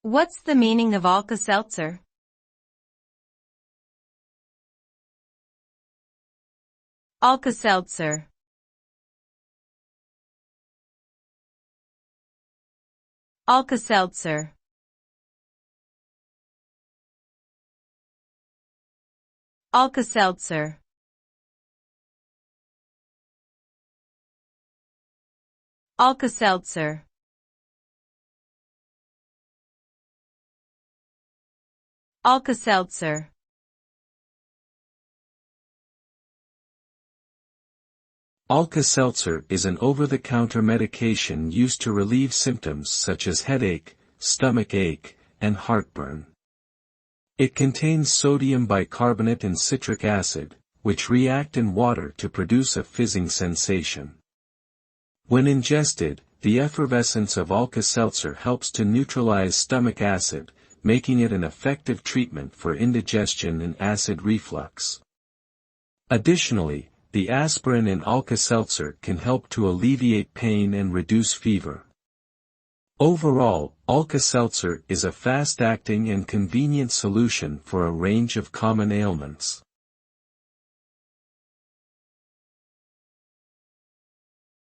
What's the meaning of Alka-Seltzer? Alka-Seltzer. Alka-Seltzer. Alka-Seltzer. Alka-Seltzer. Alka-Seltzer. Alka-Seltzer is an over-the-counter medication used to relieve symptoms such as headache, stomach ache, and heartburn. It contains sodium bicarbonate and citric acid, which react in water to produce a fizzing sensation. When ingested, the effervescence of Alka-Seltzer helps to neutralize stomach acid, making it an effective treatment for indigestion and acid reflux. Additionally, the aspirin in Alka-Seltzer can help to alleviate pain and reduce fever. Overall, Alka-Seltzer is a fast-acting and convenient solution for a range of common ailments.